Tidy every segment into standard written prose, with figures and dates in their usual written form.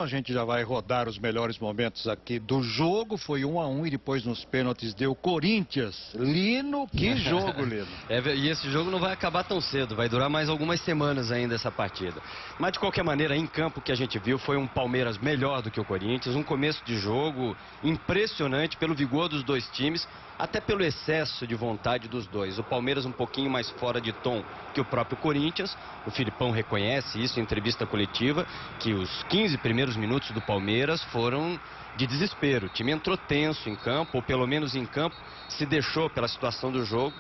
A gente já vai rodar os melhores momentos aqui do jogo. Foi 1-1 e depois nos pênaltis deu Corinthians. Lino, que jogo, Lino. E esse jogo não vai acabar tão cedo, vai durar mais algumas semanas ainda essa partida. Mas de qualquer maneira, em campo o que a gente viu foi um Palmeiras melhor do que o Corinthians, um começo de jogo impressionante pelo vigor dos dois times, até pelo excesso de vontade dos dois. O Palmeiras um pouquinho mais fora de tom que o próprio Corinthians. O Filipão reconhece isso em entrevista coletiva, que os 15 primeiros minutos do Palmeiras foram de desespero. O time entrou tenso em campo, ou pelo menos em campo se deixou pela situação do jogo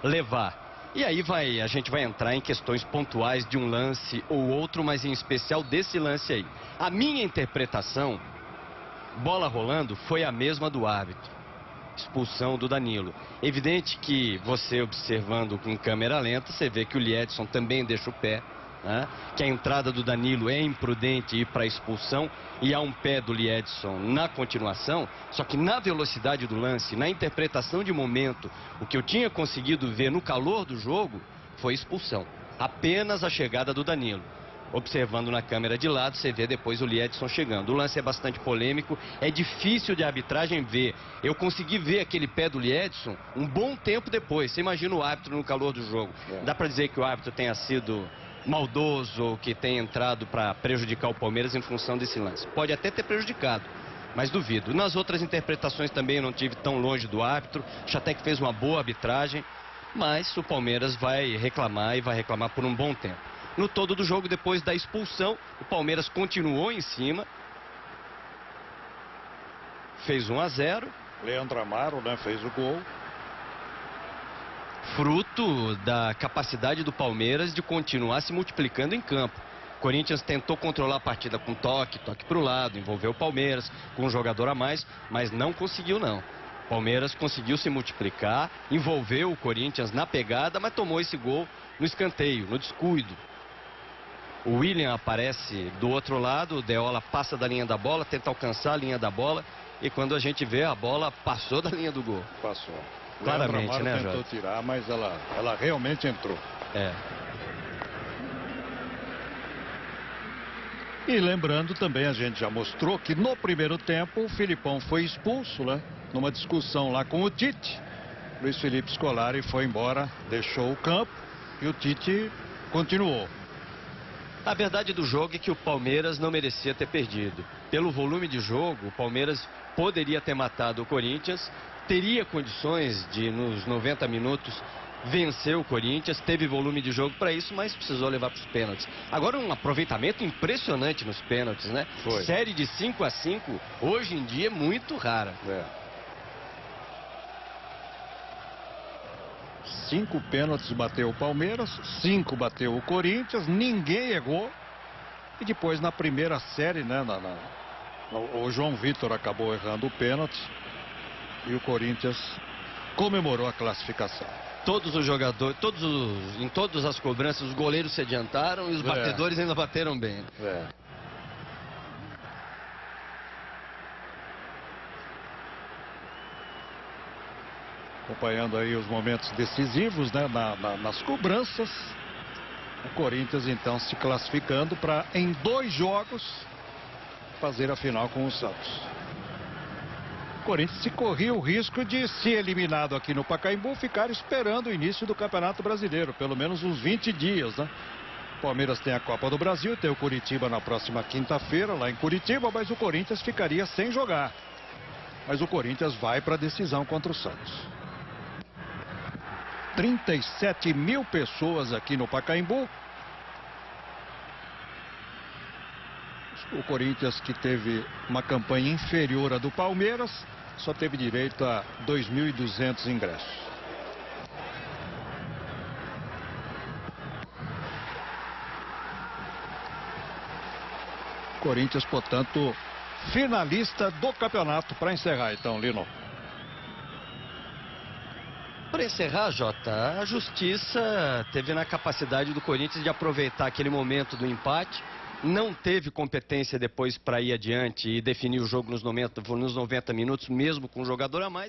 levar. E aí a gente vai entrar em questões pontuais de um lance ou outro, mas em especial desse lance aí. A minha interpretação, bola rolando, foi a mesma do árbitro. Expulsão do Danilo. Evidente que você observando com câmera lenta, você vê que o Liedson também deixa o pé, né? Que a entrada do Danilo é imprudente ir para a expulsão e há um pé do Liedson na continuação, só que na velocidade do lance, na interpretação de momento, o que eu tinha conseguido ver no calor do jogo foi expulsão. Apenas a chegada do Danilo. Observando na câmera de lado, você vê depois o Liedson chegando. O lance é bastante polêmico, é difícil de arbitragem ver. Eu consegui ver aquele pé do Liedson um bom tempo depois. Você imagina o árbitro no calor do jogo. Dá para dizer que o árbitro tenha sido maldoso ou que tenha entrado para prejudicar o Palmeiras em função desse lance. Pode até ter prejudicado, mas duvido. Nas outras interpretações também eu não tive tão longe do árbitro. Acho até que fez uma boa arbitragem, mas o Palmeiras vai reclamar e vai reclamar por um bom tempo. No todo do jogo, depois da expulsão, o Palmeiras continuou em cima. Fez 1-0. Leandro Amaro, né, fez o gol. Fruto da capacidade do Palmeiras de continuar se multiplicando em campo. O Corinthians tentou controlar a partida com toque para o lado, envolveu o Palmeiras com um jogador a mais, mas não conseguiu não. O Palmeiras conseguiu se multiplicar, envolveu o Corinthians na pegada, mas tomou esse gol no escanteio, no descuido. O William aparece do outro lado, o Deola passa da linha da bola, tenta alcançar a linha da bola e quando a gente vê, a bola passou da linha do gol. Passou. Claramente, né, tentou tirar, mas ela realmente entrou. É. E lembrando também, a gente já mostrou que no primeiro tempo o Filipão foi expulso, né? Numa discussão lá com o Tite. Luiz Felipe Scolari foi embora, deixou o campo e o Tite continuou. A verdade do jogo é que o Palmeiras não merecia ter perdido. Pelo volume de jogo, o Palmeiras poderia ter matado o Corinthians, teria condições de, nos 90 minutos, vencer o Corinthians, teve volume de jogo para isso, mas precisou levar para os pênaltis. Agora um aproveitamento impressionante nos pênaltis, né? Foi. Série de 5-5, hoje em dia é muito rara. 5 pênaltis bateu o Palmeiras, 5 bateu o Corinthians, ninguém errou. E depois na primeira série, né, o João Vitor acabou errando o pênalti e o Corinthians comemorou a classificação. Todos os jogadores, em todas as cobranças, os goleiros se adiantaram e os batedores ainda bateram bem. Acompanhando aí os momentos decisivos, né, nas cobranças. O Corinthians então se classificando para em 2 jogos fazer a final com o Santos. O Corinthians se corria o risco de, se eliminado aqui no Pacaembu, ficar esperando o início do Campeonato Brasileiro, pelo menos uns 20 dias, né? O Palmeiras tem a Copa do Brasil, tem o Curitiba na próxima quinta-feira lá em Curitiba, mas o Corinthians ficaria sem jogar. Mas o Corinthians vai para a decisão contra o Santos. 37 mil pessoas aqui no Pacaembu. O Corinthians, que teve uma campanha inferior à do Palmeiras, só teve direito a 2.200 ingressos. Corinthians, portanto, finalista do campeonato. Para encerrar então, Lino. Para encerrar, Jota, a justiça teve na capacidade do Corinthians de aproveitar aquele momento do empate, não teve competência depois para ir adiante e definir o jogo nos 90 minutos, mesmo com um jogador a mais.